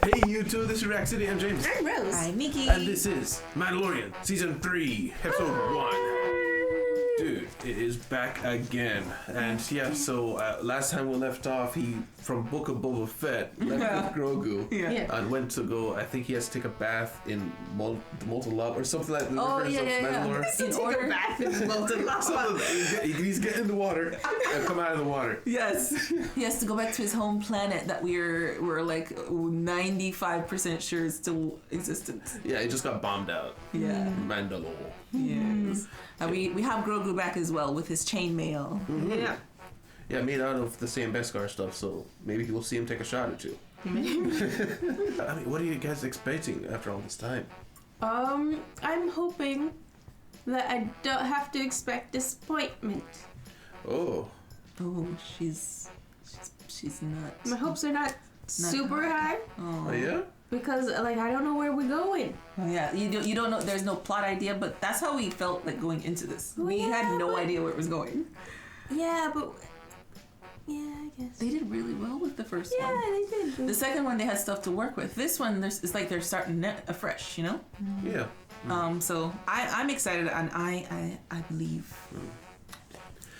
Hey YouTube, this is Rack City, I'm James. I'm Rose. I'm Mickey. And this is Mandalorian, Season 3, Episode 1. Dude, it is back again. And yeah, so last time we left off, he, from Book of Boba Fett, left with Grogu. Yeah. And went to go, I think he has to take a bath in the molten lava or something like that. Oh, yeah. In order. Bath in molten lava. He's getting in the water and come out of the water. Yes. He has to go back to his home planet that we're like 95% sure is still existent. Yeah, he just got bombed out. Yeah. Mandalore. Yes. And we have Grogu back as well with his chainmail. Mm-hmm. Yeah. Yeah, made out of the same Beskar stuff, so maybe we'll see him take a shot or two. I mean, what are you guys expecting after all this time? I'm hoping that I don't have to expect disappointment. Oh. Oh, she's not. My hopes are not super high Oh. Oh, yeah? because, like, I don't know where we're going. Oh, yeah. You don't know. There's no plot idea, but that's how we felt like going into this. Well, we yeah, had no but- idea where it was going. Yeah, but I guess They did really well with the first Yeah, one. they did. The second one, they had stuff to work with. This one, it's like they're starting afresh, you know? Yeah. So I'm excited, and I believe.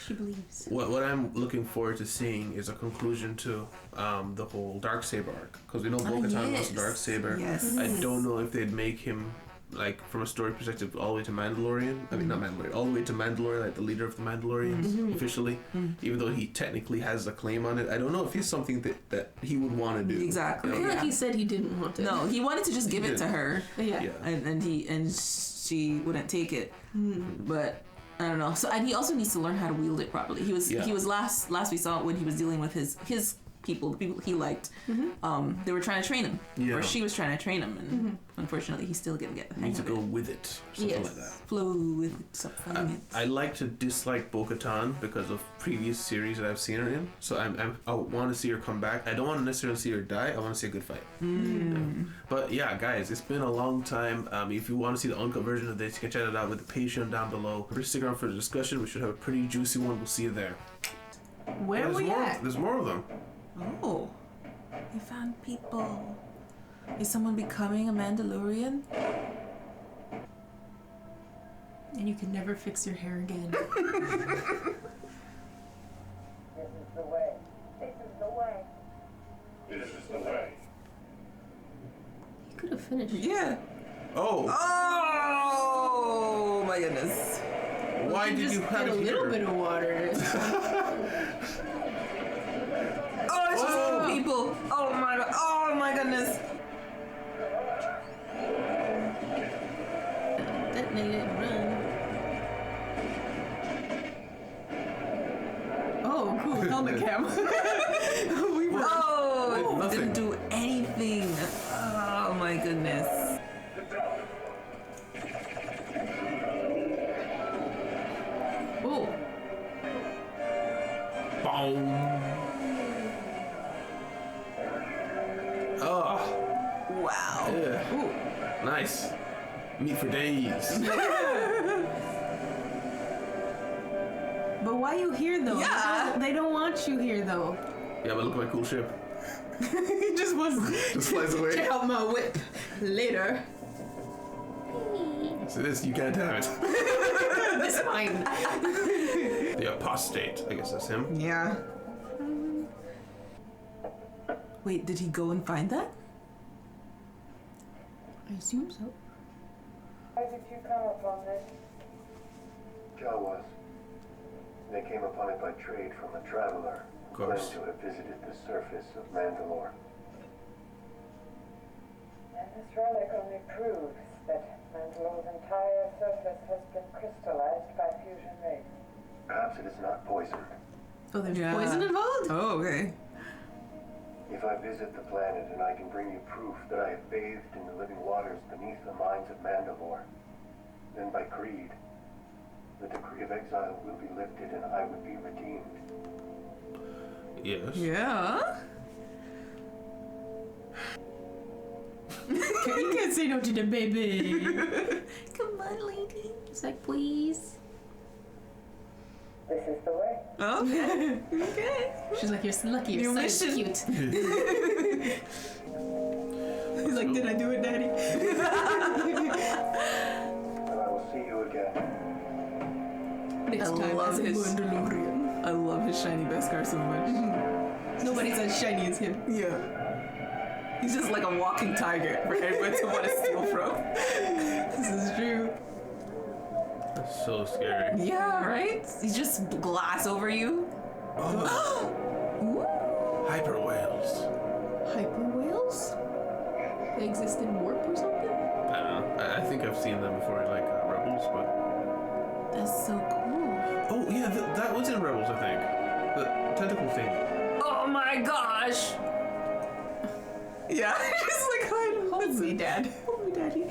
She believes. What I'm looking forward to seeing is a conclusion to the whole Darksaber arc. Because we know Bo-Katan lost Darksaber. Yes. I don't know if they'd make him, like, from a story perspective, all the way to Mandalorian. I mean, not Mandalorian. All the way to Mandalore, like the leader of the Mandalorians, officially. Even though he technically has a claim on it. I don't know if he's something that he would want to do. Exactly. I feel like he said he didn't want it. No, he wanted to just give it to her, Yeah. Yeah. and she wouldn't take it. But I don't know. So and he also needs to learn how to wield it properly. He was last we saw it when he was dealing with his people, the people he liked. They were trying to train him, or she was trying to train him, and unfortunately, he still didn't get the hang Need to of go it. with it. Something like that. Flow with it, stop fighting it. I like to dislike Bo-Katan because of previous series that I've seen her in. So I want to see her come back. I don't want to necessarily see her die. I want to see a good fight. Yeah. But yeah, guys, it's been a long time. If you want to see the uncut version of this, you can check it out with the Patreon down below. Stick around for the discussion. We should have a pretty juicy one. We'll see you there. Where There's we more. at? There's more of them. Oh, they found people. Is someone becoming a Mandalorian? And you can never fix your hair again. This is the way. This is the way. This is the way. You could have finished. Yeah. Oh, Oh my goodness. why You did just you have get a it little here? bit of water. Oh, it's just more people. Oh my god. Oh my goodness. Detonate it and run. Oh, cool. Helmet cam. We were. Oh, it nothing. didn't do anything. Oh my goodness. Oh. Boom. Oh, Wow. yeah. Ooh. Nice. Meat for days. But why you here though? Yeah. They don't want you here though. Yeah, but look at my cool ship. He just wants Just flies away. check out my whip later. So this, you can't have it. This is mine. The Apostate. I guess that's him. Yeah. Wait, did he go and find that? I assume so. How did you come upon this? Jawas. They came upon it by trade from a traveler Of who course. claimed to have visited the surface of Mandalore. And this relic only proves that Mandalore's entire surface has been crystallized by fusion rays. Perhaps it is not poison. Oh, there's Yeah. poison involved? Oh, okay. If I visit the planet and I can bring you proof that I have bathed in the living waters beneath the mines of Mandalore, then by creed, the decree of exile will be lifted and I would be redeemed. Yes. Yeah. You can't say no to the baby. Come on, lady. It's like, please. This is the way. Okay. Okay. She's like, you're lucky. Your New son is mission. cute. like, did I do it, Daddy? And I will see you again. Next I time love as a his- Mandalorian. I love his shiny Beskar so much. Nobody's as shiny as him. Yeah. He's just like a walking target for everyone to want to steal from. This is true. That's so scary. Yeah, right? He's just glass over you. Oh, hyper whales. Hyper whales? They exist in warp or something? I don't know. I think I've seen them before, like Rebels, but. That's so cool. Oh yeah, that was in Rebels, I think. The tentacle thing. Oh my gosh. Yeah, just like hide. Hold me, Dad. Hold me, Daddy.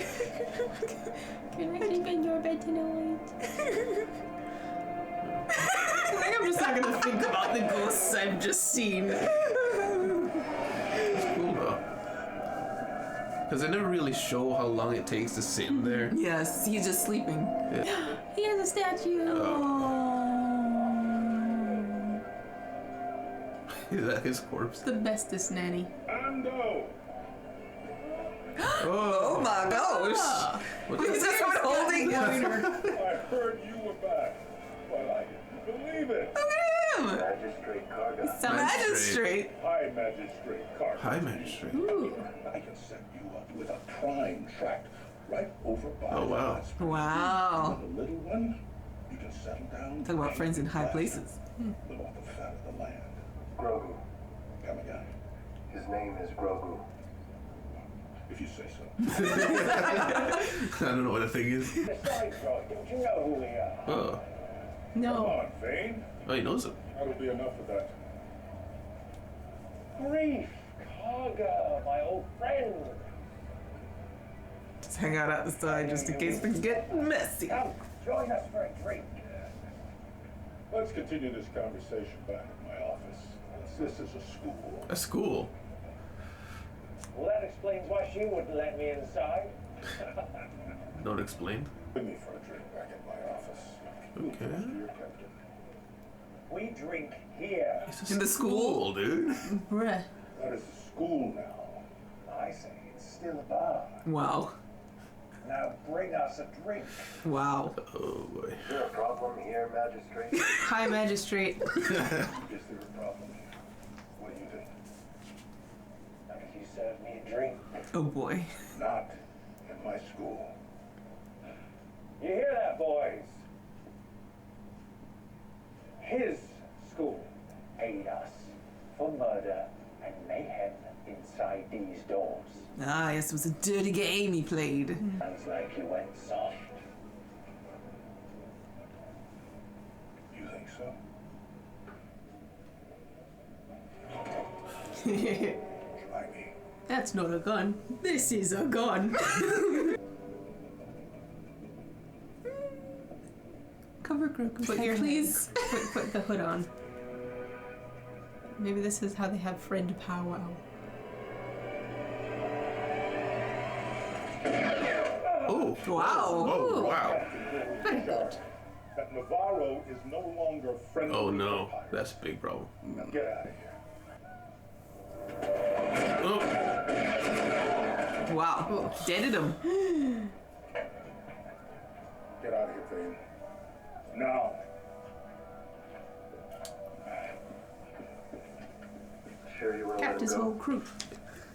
Can I sleep in your bed tonight? I think I'm just not gonna think about the ghosts I've just seen. It's cool though. Because they never really show how long it takes to sit in there. Yes, he's just sleeping. Yeah. He has a statue. Is that his corpse? The bestest nanny. Ando! Oh my gosh. What's He's that? just holding him. I heard you were back, but I didn't believe it. Look at him. Magistrate Karga. Some magistrate. Hi, Magistrate Karga. Hi, Magistrate. Ooh. I can set you up with a crime tract right over by Oh, wow. the hospital. Wow. The little one, you can settle down. Talk about friends in high places. Live off the fat of the land. Grogu. Come again. His name is Grogu. If you say so. I don't know what the thing is. Besides, don't you know who we are? Oh. Come No. on, Vane. Oh, he knows it. That'll be enough of that. Grief, Karga, my old friend. Just hang out at the side just in case things get messy. Come, join us for a drink. Let's continue this conversation back at my office. This is a school. A school. Well, that explains why she wouldn't let me inside. Not explained. Bring me for a drink back at my office. Okay. Your captain. We drink here. It's a In the school? dude. Bruh. That is a school now. I say it's still a bar. Wow. Now bring us a drink. Wow. Oh boy. Is there a problem here, Magistrate? Hi, Magistrate. Is there a problem here? What do you think? Not if you serve me a drink. Oh boy. Not in my school. You hear that, boys? His school paid us for murder and mayhem inside these doors. Ah, yes, it was a dirty game he played. Sounds like you went soft. You think so? Try me. That's not a gun. This is a gun. Cover Grogu's Put head, your please. Put the hood on. Maybe this is how they have friend powwow. Oh. Wow. Oh wow. Very good. That Navarro is no longer friendly. Oh with no. the pirates. That's a big problem. Now get out of here. Oh. Wow. Deaded him. Get out of here, Vane. Now. Sure you want to let Kept him his go? whole crew.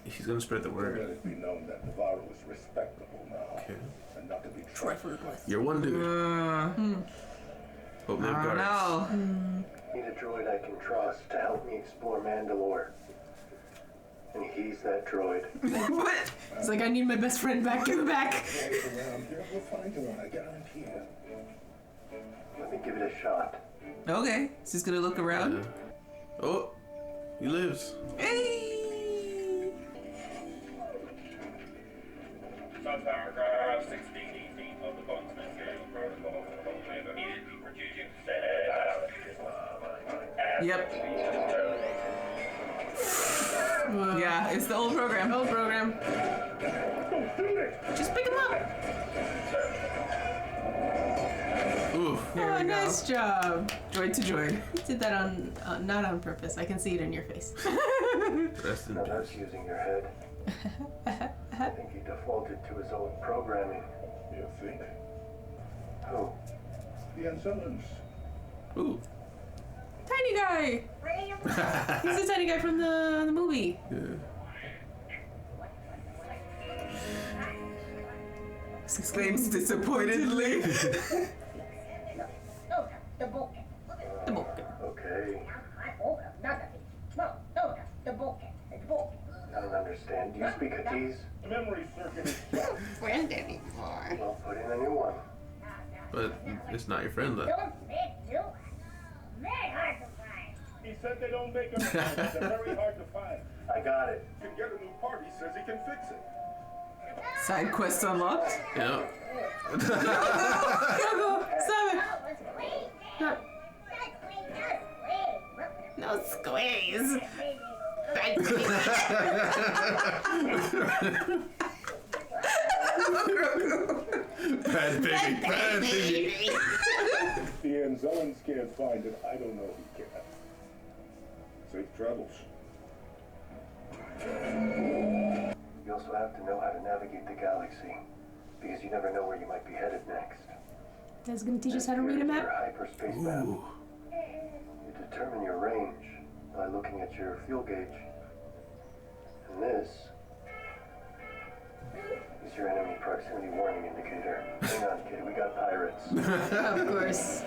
He's gonna spread the Let word. it be known that Navarro is respectable now. Okay. And not to be trifled with. You're one dude. Hope they I have don't guards. know. Need a droid I can trust to help me explore Mandalore. And he's that droid. What? It's like, I need my best friend back. Give it back. Around here, we'll find one, I guarantee it. Let me give it a shot. Okay. He's just gonna look around. Yeah. Oh. He lives. Hey. Paragraph 16 of the bondsman protocol immediately producing Yep. Yeah, it's the old program. Old program. Don't shoot it! Just pick him up. Oof. There Oh, we go. nice job. Droid to droid. You did that on, not on purpose. I can see it in your face. Rest in Now peace. that's using your head. defaulted to his old programming. You think? Who? The Anselans. Ooh. Tiny guy. He's the tiny guy from the movie. Yeah. Exclaims disappointedly. Okay. I don't understand. Do you speak Huttese? The memory circuit is shut. Friend anymore. Well, put in a new one. But it's not your friend, though. He said they don't make them. They're very hard to find. I got it. You can get a new part. He says he can fix it. Side quest unlocked. Yeah. Go, stop it. No squeeze. Bad baby, bad baby. The Anselans can't find it. I don't know who can. Safe travels. You also have to know how to navigate the galaxy, because you never know where you might be headed next. That's gonna teach us how to read a Here's map. your hyperspace map. Ooh. You determine your range by looking at your fuel gauge. And this is your enemy proximity warning indicator. Hang on, kid, we got pirates. Of course.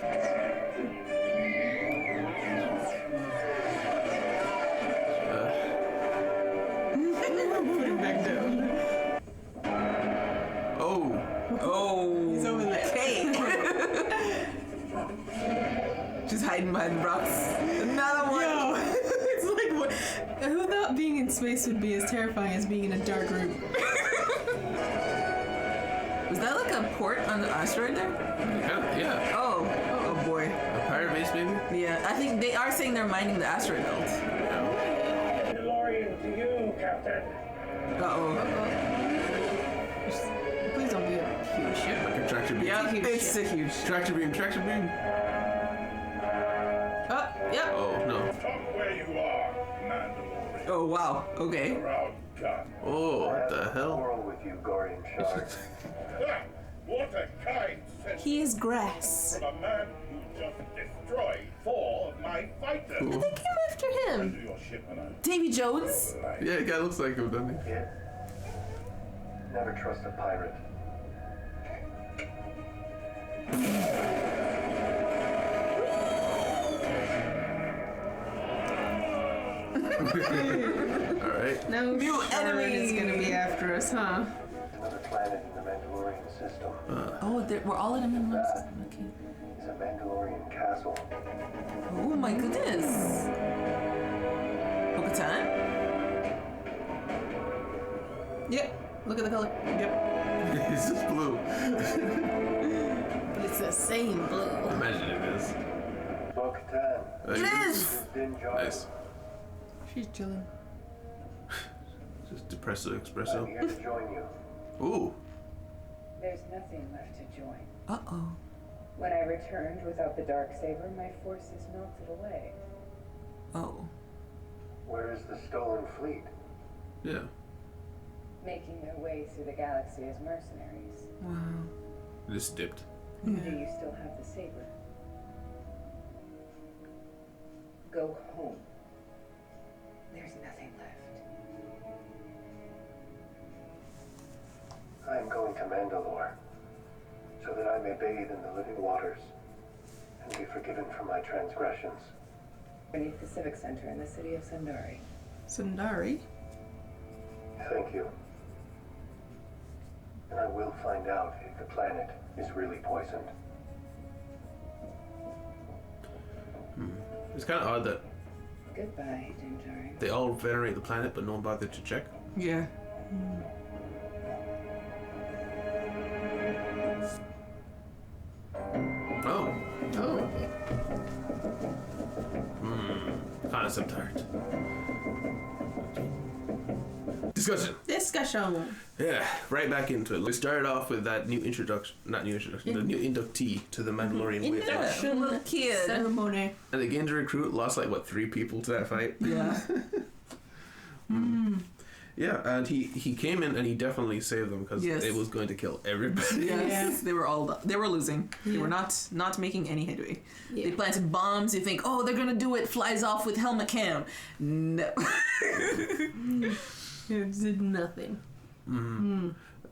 Put him back down. Oh. Oh. He's over there. Just hiding behind the rocks. Another one. Yo, it's like what? Who thought being in space would be as terrifying as being in a dark room? Was that like a port on the asteroid there? Yeah. Oh. Oh boy. A pirate base, maybe? Yeah, I think they are saying they're mining the asteroid belt. Mandalorian to you, Captain. Uh-oh. Please don't be a huge ship. Like a tractor beam. Yeah, huge it's a huge. Tractor beam, tractor beam. Oh, yep. Oh, no. Stop where you are, Mandalorian. Oh wow. Okay. You're outdone. Oh, I what have the no hell? quarrel with you, Gorian Shard. Ah, what a kind sentence He is grass. from a man who just destroyed 4 of my fighters. Cool. They came after him. Under your ship and I Davy Jones? Yeah, the guy looks like him, doesn't he? Kid, never trust a pirate. Alright. No New Shard enemy. is gonna be after us, huh? Another planet in the Mandalorian system Oh, we're all in a Mandalorian system. Okay. is a Mandalorian castle. Oh my goodness. Bo-Katan? Yep. Look at the color. Yep. He's just blue. But it's the same blue. Imagine it is. Bo-Katan. It is! Din Djarin. Nice. She's chilling. Just depresso I'm espresso. here to join you. Ooh. There's nothing left to join. Uh-oh. When I returned without the Darksaber, my forces melted away. Oh. Where is the stolen fleet? Yeah. Making their way through the galaxy as mercenaries. Wow. Just dipped. Do you still have the saber? Go home. There's nothing left. I am going to Mandalore, so that I may bathe in the living waters and be forgiven for my transgressions. Beneath the Civic Center in the city of Sundari. Sundari? Thank you. And I will find out if the planet is really poisoned. It's kind of odd that Goodbye, Din Djarin. they all venerate the planet, but no one bothered to check. Yeah. Oh. Oh. Concept art. Discussion. Discussion. Yeah, right back into it. We started off with that new introduction, not new introduction, the new inductee to the Mandalorian way. Induction. Little kid. Ceremony. And they gained to recruit, lost like, what, 3 people to that fight? Yeah. Yeah, and he came in and he definitely saved them because Yes. it was going to kill everybody. Yes, they were losing. They were not making any headway. Yeah. They planted bombs. You think, oh, they're gonna do it. Flies off with helmet cam. No. It did nothing.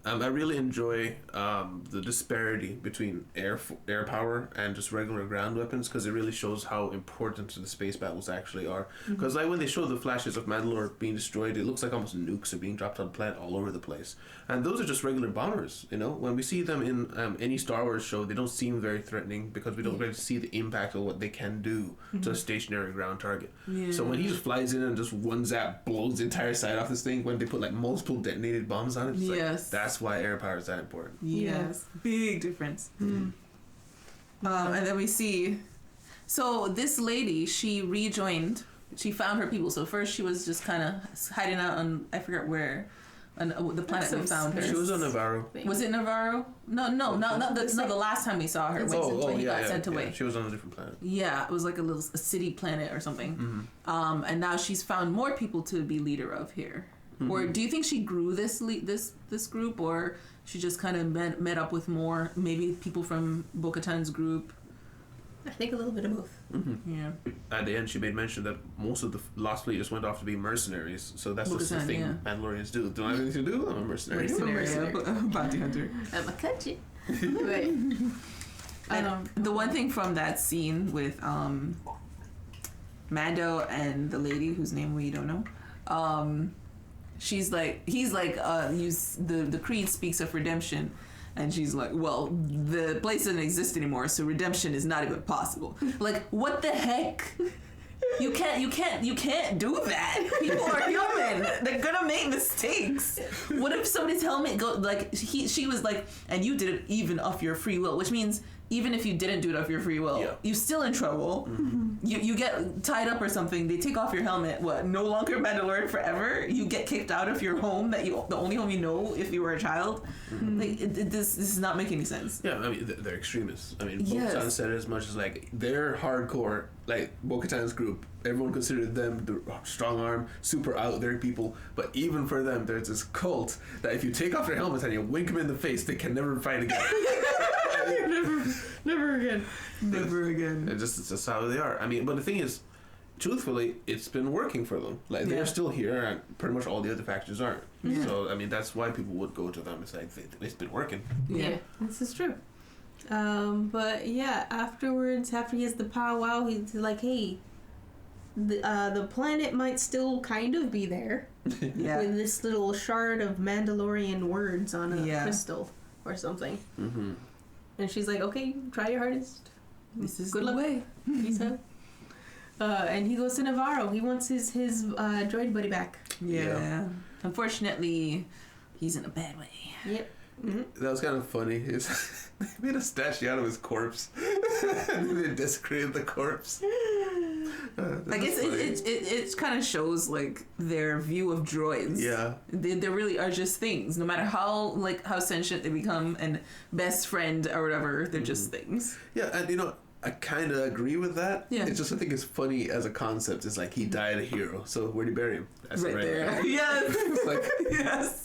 I really enjoy the disparity between air power and just regular ground weapons because it really shows how important the space battles actually are. Because like when they show the flashes of Mandalore being destroyed, it looks like almost nukes are being dropped on the planet all over the place. And those are just regular bombers, you know? When we see them in any Star Wars show, they don't seem very threatening because we don't really see the impact of what they can do to a stationary ground target. Yeah. So when he just flies in and just one zap blows the entire side off this thing, when they put like multiple detonated bombs on it, it's like, that's why air power is that important. Yes, big difference. And then we see, so this lady, she rejoined. She found her people. So first she was just kind of hiding out on, I forget where, on the planet we found her. She was on Navarro. Was it Navarro? No, not the last time we saw her. When he got sent away. She was on a different planet. Yeah, it was like a city planet or something. And now she's found more people to be leader of here. Or do you think she grew this group, or she just kind of met up with more, maybe people from Bo-Katan's group? I think a little bit of both. Yeah. At the end, she made mention that most of the Lost Fleet just went off to be mercenaries. So that's just the thing Mandalorians do. Don't have anything to do. I'm a mercenary. Bounty hunter. I'm a country. The one thing from that scene with Mando and the lady whose name we don't know, he's like, the creed speaks of redemption, and she's like, well, the place doesn't exist anymore, so redemption is not even possible. Like, what the heck? You can't do that. People are human. They're gonna make mistakes. What if somebody's helmet she was like, and you did it even off your free will, which means even if you didn't do it off your free will, you're still in trouble. You get tied up or something. They take off your helmet. What? No longer Mandalorian forever. You get kicked out of your home the only home you know if you were a child. Like this does not make any sense. Yeah, I mean they're extremists. I mean, Bo-Katan said it as much as like they're hardcore. Like Bo-Katan's group, everyone considered them the strong arm, super out there people. But even for them, there's this cult that if you take off their helmets and you wink them in the face, they can never fight again. Never again. Never again. It's just how they are. I mean, but the thing is, truthfully, it's been working for them. Like they're still here, and pretty much all the other factions aren't. So I mean, that's why people would go to them. It's like it's been working. Yeah, this is true. But yeah, afterwards, after he has the powwow, he's like, hey, the planet might still kind of be there with this little shard of Mandalorian words on a crystal or something. And she's like, okay, try your hardest. This is good luck. Way. Peace out. And he goes to Navarro. He wants his droid buddy back. Yeah. Unfortunately, he's in a bad way. Yep. That was kind of funny. They made a statue out of his corpse. And they desecrated the corpse. I guess it kind of shows like their view of droids. Yeah, they really are just things. No matter how sentient they become and best friend or whatever, they're just things. Yeah, and I kind of agree with that. Yeah, it's just I think it's funny as a concept. It's like he died a hero, so where'd you bury him? That's right there. Yes. Yes.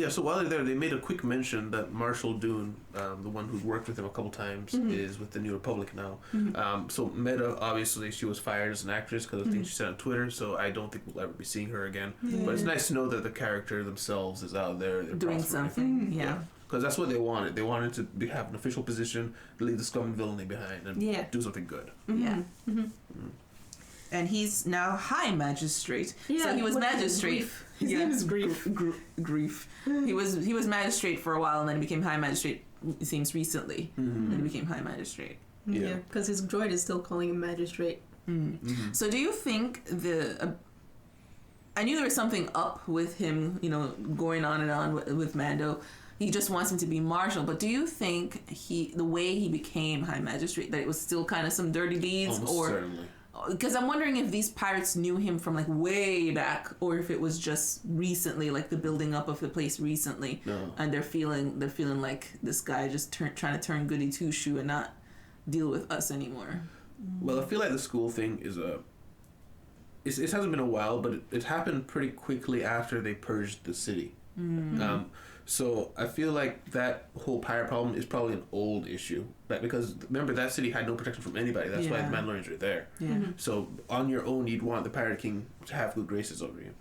So while they're there, they made a quick mention that Marshall Dune, the one who's worked with him a couple times, is with the New Republic now. So Meta, obviously, she was fired as an actress because of things she said on Twitter, so I don't think we'll ever be seeing her again. But it's nice to know that the character themselves is out there. They're doing something, because that's what they wanted. They wanted to have an official position, to leave the scum and villainy behind, and do something good. And he's now High Magistrate. So he was Magistrate. His name is Grief. Grief. He was Magistrate for a while, and then he became High Magistrate. It seems recently. Then he became High Magistrate. Yeah, because his droid is still calling him Magistrate. So do you think I knew there was something up with him, going on and on with Mando. He just wants him to be Marshal, but do you think the way he became High Magistrate, that it was still kind of some dirty deeds? Almost certainly. Because I'm wondering if these pirates knew him from way back, or if it was just recently, like the building up of the place recently, and they're feeling like this guy just trying to turn goody two shoe and not deal with us anymore. Well, I feel like the school thing is it hasn't been a while, but it happened pretty quickly after they purged the city. So I feel like that whole pirate problem is probably an old issue, because remember that city had no protection from anybody. That's why the Mandalorians were there. So on your own, you'd want the Pirate King to have good graces over you.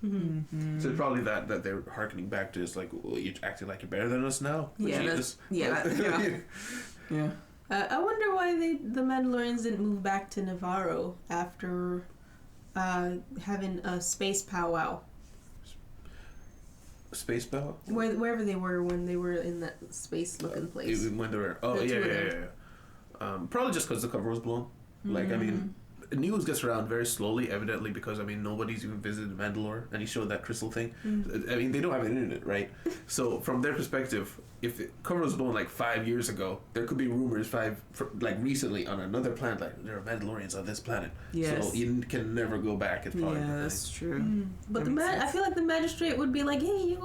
So it's probably that they're harkening back to. It's like, well, you're acting like you're better than us now. Yeah, yeah. I wonder why the Mandalorians didn't move back to Navarro after having a space powwow. Space Bell? Wherever they were when they were in that space-looking place. When they were... Oh, yeah. Probably just because the cover was blown. Like, I mean, news gets around very slowly, evidently, because, I mean, nobody's even visited Mandalore, and he showed that crystal thing. I mean, they don't have an internet, right? So, from their perspective, if the cover was blown, like, 5 years ago, there could be rumors recently on another planet, like, there are Mandalorians on this planet. Yes. So, you can never go back. It's probably that's true. But I feel like the magistrate would be like, hey,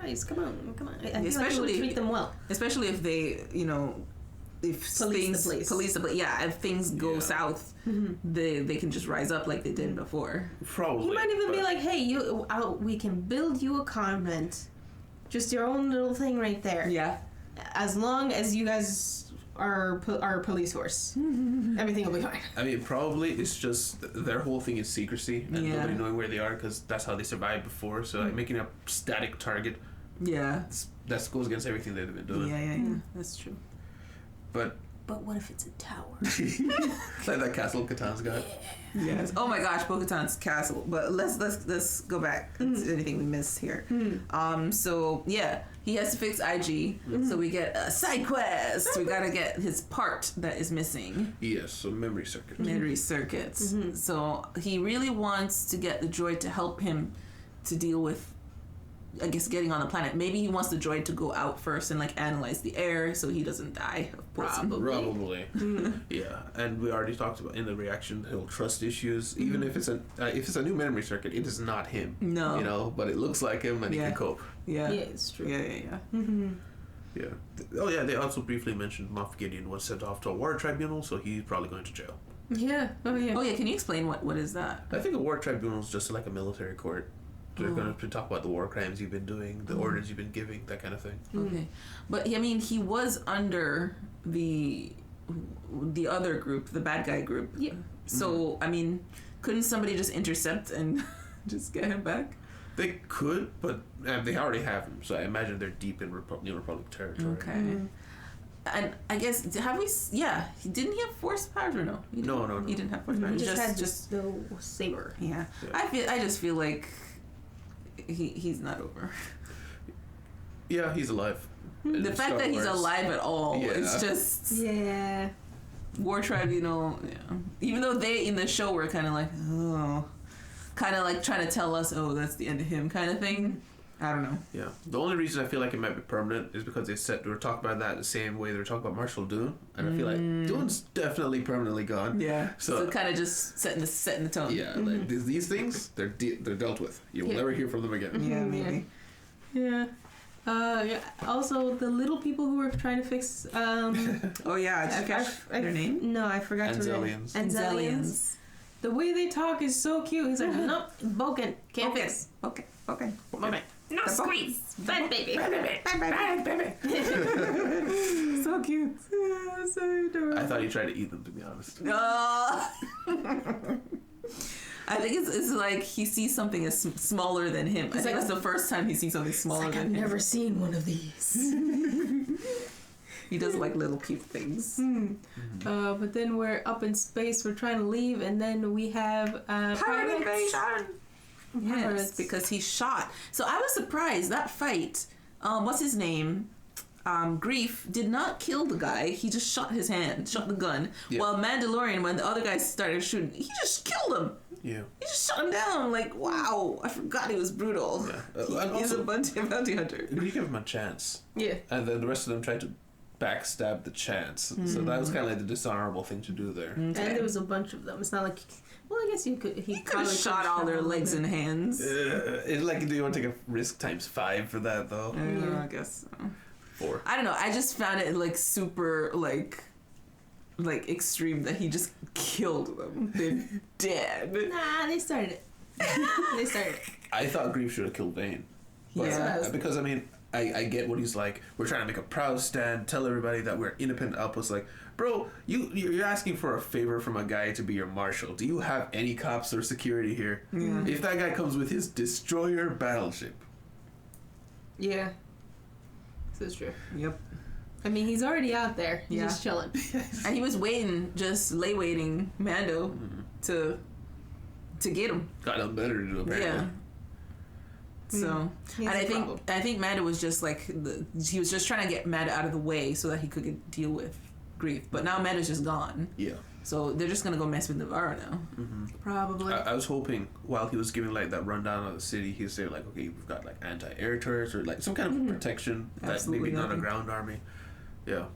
guys, come on. I feel like he would treat them well. Especially if they, if Police the place. If things go south, they can just rise up like they did before. Probably. He might even be like, hey, we can build you a convent. Just your own little thing right there. Yeah. As long as you guys are police force, everything will be fine. I mean, probably it's just their whole thing is secrecy and nobody knowing where they are, because that's how they survived before. So like, making a static target, that goes against everything they've been doing. Yeah. That's true. But what if it's a tower? Like that castle Katan's got. Yes. Oh my gosh, Bo-Katan's castle. But let's go back. Anything we missed here? So yeah, he has to fix IG. So we get a side quest. We gotta get his part that is missing. Yes. So memory circuits. Memory circuits. So he really wants to get the droid to help him to deal with, I guess, getting on the planet. Maybe he wants the droid to go out first and like analyze the air so he doesn't die of poison. Probably. Yeah, and we already talked about in the reaction, he'll trust issues. Even if it's a new memory circuit, it is not him. No, but it looks like him and he can cope. Yeah, it's true. Yeah. Yeah. Oh yeah, they also briefly mentioned Moff Gideon was sent off to a war tribunal, so he's probably going to jail. Yeah. Oh yeah. Can you explain what is that? I think a war tribunal is just like a military court. They're going to talk about the war crimes you've been doing, the orders you've been giving, that kind of thing. Okay. But, I mean, he was under the other group, the bad guy group. Yeah. So, I mean, couldn't somebody just intercept and just get him back? They could, but they already have him, so I imagine they're deep in New Republic territory. Okay. And I guess, didn't he have force powers or no? No. He didn't have force powers. He just had the saber. Yeah. I just feel like he's not over. Yeah, he's alive. The fact that he's alive at all, it's just war tribunal. Yeah. Even though they in the show were kind of like, kind of like trying to tell us, that's the end of him, kind of thing. I don't know. Yeah. The only reason I feel like it might be permanent is because they were talking about that the same way they were talking about Marshal Dune, and I feel like Dune's definitely permanently gone. Yeah. So kind of just setting the tone. Yeah. Like these things, they're dealt with. You will never hear from them again. Yeah, maybe. Yeah. Also, the little people who were trying to fix. Oh yeah, did you catch their name? No, I forgot to read. Anzelians. The way they talk is so cute. He's like, nope, Boken, can't fix. Okay. No squeeze. Bad baby. Bad baby. So cute. So adorable. I thought he tried to eat them, to be honest. I think it's like he sees something as smaller than him. I think that's the first time he sees something smaller than him. I've never seen one of these. He does like little cute things. But then we're up in space. We're trying to leave, and then we have pirate invasion. Yes, because he's shot. So I was surprised that fight. What's his name? Grief did not kill the guy. He just shot the gun. Yeah. While Mandalorian, when the other guy started shooting, he just killed him. Yeah. He just shot him down. Like, wow, I forgot he was brutal. Yeah. He's a bounty hunter. You give him a chance. Yeah. And then the rest of them tried to backstab the chance. So that was kind of like the dishonorable thing to do there. Okay. And there was a bunch of them. It's not like... Well, I guess he could have shot all their legs and hands. It's like, do you want to take a risk times 5 for that, though? I guess so. 4. I don't know. I just found it like super like extreme that he just killed them. They're dead. Nah, they started it. They started. I thought Grief should have killed Vane. But, Yeah. because, I mean, I get what he's like. We're trying to make a proud stand, tell everybody that we're independent outposts. Like, bro, you're asking for a favor from a guy to be your marshal. Do you have any cops or security here? Yeah. If that guy comes with his destroyer battleship. Yeah. This is true. Yep. I mean, he's already out there. He's Yeah. just chilling. And he was waiting, just waiting Mando to get him. Got nothing better to do, apparently. Yeah. So, He and has a problem. I think Mando was just like he was just trying to get Mando out of the way so that he could deal with Grief. But now Mando's just gone. Yeah. So they're just gonna go mess with Navarro now. Probably. I was hoping while he was giving like that rundown of the city, he'd say like, okay, we've got like anti-air turrets or like some kind of protection Absolutely that maybe not a nothing. ground army. Yeah,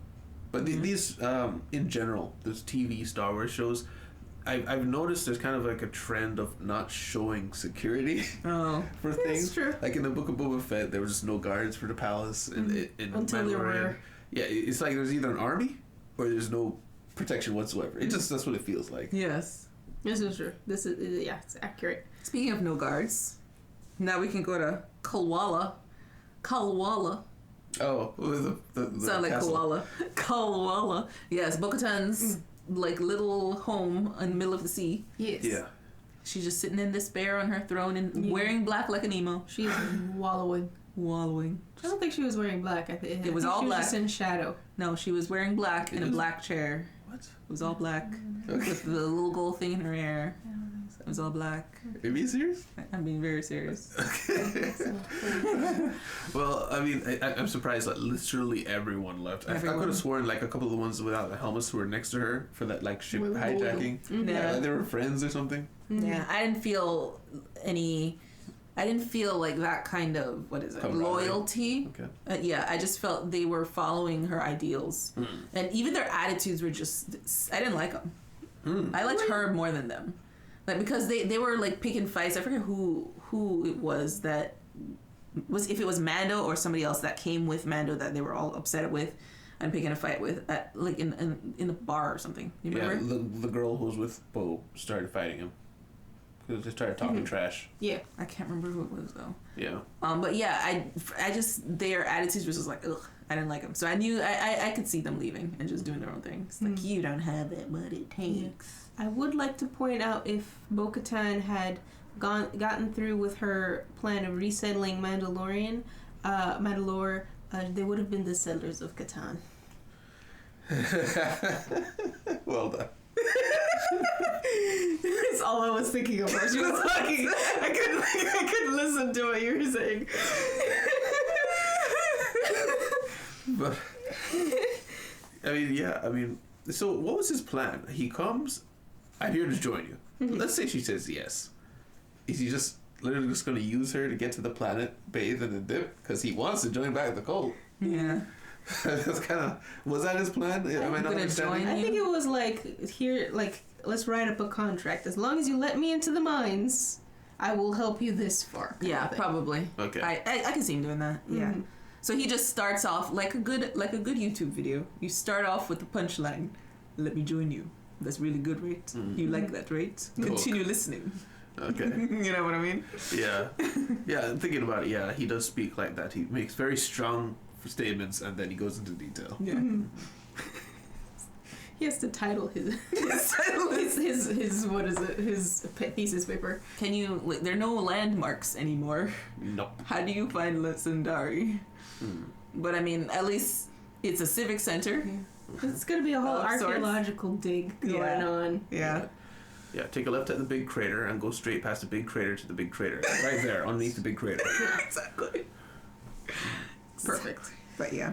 but these in general, this TV Star Wars shows, I've noticed there's kind of like a trend of not showing security Oh. for things. true. Like in the Book of Boba Fett, there was just no guards for the palace, in Until there Mandalorian. were. Yeah, it's like there's either an army or there's no protection whatsoever. It just that's what it feels like. Yes. This is true. This is yeah, it's accurate. Speaking of no guards, now we can go to Kalwala. Oh, the Sound like castle. koala. Kalwala. Yes, Bo-Katan's like little home in the middle of the sea. Yes. Yeah. She's just sitting in despair on her throne and Yeah. wearing black like an emo. She's wallowing. Wallowing. I don't think she was wearing black. I think It was all she black. Was just in shadow. No, she was wearing black in a It was- black chair. What? It was all black. Okay. With the little gold thing in her hair. It was all black. Are you being serious? I'm being very serious. Well, I mean, I'm surprised that literally everyone left. I could Everyone. have sworn like a couple of the ones without the helmets who were next to her for that like ship Were the hijacking. Yeah. Like, they were friends or something. Yeah, I didn't feel like that kind of, what is it, Camaraderie. loyalty. Okay. Yeah, I just felt they were following her ideals. And even their attitudes were just, I didn't like them. I liked her more than them. Like, because they were like picking fights. I forget who it was that was, if it was Mando or somebody else that came with Mando that they were all upset with and picking a fight with, at, like in a bar or something. You Yeah, remember? the girl who was with Bo started fighting him because they started talking trash. Yeah. I can't remember who it was though. Yeah. But yeah, I just, their attitudes was just like, ugh, I didn't like them. So I knew I could see them leaving and just doing their own thing. It's like, you don't have it, what it takes. I would like to point out if Bo-Katan had gotten through with her plan of resettling Mandalore, they would have been the settlers of Catan. Well done. That's all I was thinking of while she was talking. I couldn't listen to what you were saying. But I mean, so what was his plan? He comes, I'm here to join you. Let's say she says yes. Is he just literally just going to use her to get to the planet, bathe, and then dip? Because he wants to join back the cult. Yeah. That's kind of, was that his plan? Am I not gonna understanding? join I think it was like, here, like, let's write up a contract. As long as you let me into the mines, I will help you this far. kind Yeah, of thing. probably. Okay. I can see him doing that. Yeah. So he just starts off like a good YouTube video. You start off with the punchline, "Let me join you." That's really good, right? You like that, right? Continue listening. Okay. You know what I mean? Yeah. Yeah, thinking about it, yeah, he does speak like that. He makes very strong statements and then he goes into detail. Yeah. He has to title his his what is it? His thesis paper. Can you? Like, there are no landmarks anymore. Nope. How do you find Sundari? But I mean, at least it's a civic center. It's gonna be a whole Of sorts. archaeological dig going Yeah. on. Yeah. Yeah, take a left at the big crater and go straight past the big crater to the big crater. Right there, underneath the big crater. Exactly. Perfect. But yeah.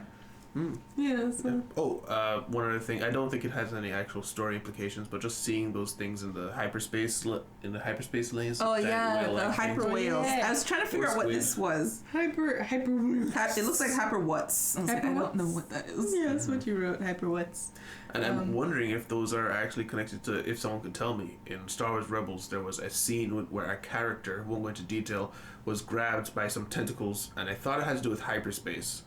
Yeah. So. Oh, one other thing. I don't think it has any actual story implications, but just seeing those things in the hyperspace lanes. Oh that yeah, whale the like thing. hyper whales. Yeah. I was trying to figure out what Squid. this was. Hyper. It looks like hyper what's. I was like, I don't know what that is. Yeah, that's what you wrote. Hyper what's. And I'm wondering if those are actually connected to, if someone could tell me, in Star Wars Rebels, there was a scene where a character, won't go into detail, was grabbed by some tentacles, and I thought it had to do with hyperspace.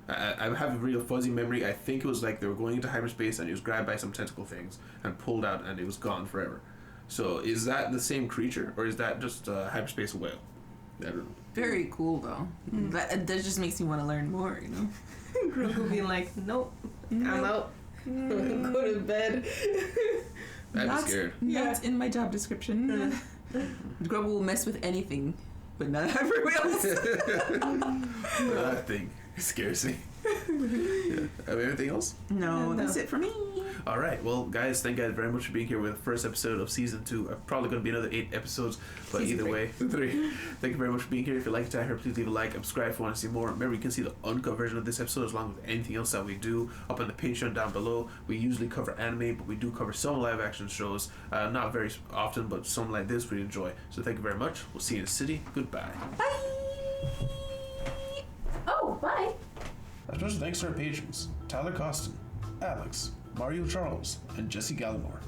I have a real fuzzy memory. I think it was like they were going into hyperspace, and he was grabbed by some tentacle things, and pulled out, and it was gone forever. So is that the same creature, or is that just a hyperspace whale? I don't know. Very cool though. That just makes me want to learn more, you know. Grogu being like, nope, I'm out. Go to bed. I'd be scared. Not in my job description. Grogu will mess with anything, but not hyperwheels. That thing scares me. Yeah. Have anything else? No, that's it for me. All right. Well, guys, thank you guys very much for being here with the first episode of season 2. Probably going to be another 8 episodes, but Season either way, 3. Thank you very much for being here. If you liked it, please leave a like, subscribe if you want to see more. Remember, you can see the uncut version of this episode along with anything else that we do up on the Patreon down below. We usually cover anime, but we do cover some live action shows. Not very often, but some like this we enjoy. So thank you very much. We'll see you in the city. Goodbye. Bye. Oh, bye. A special thanks to our patrons, Tyler Costin, Alex, Mario Charles, and Jesse Gallimore.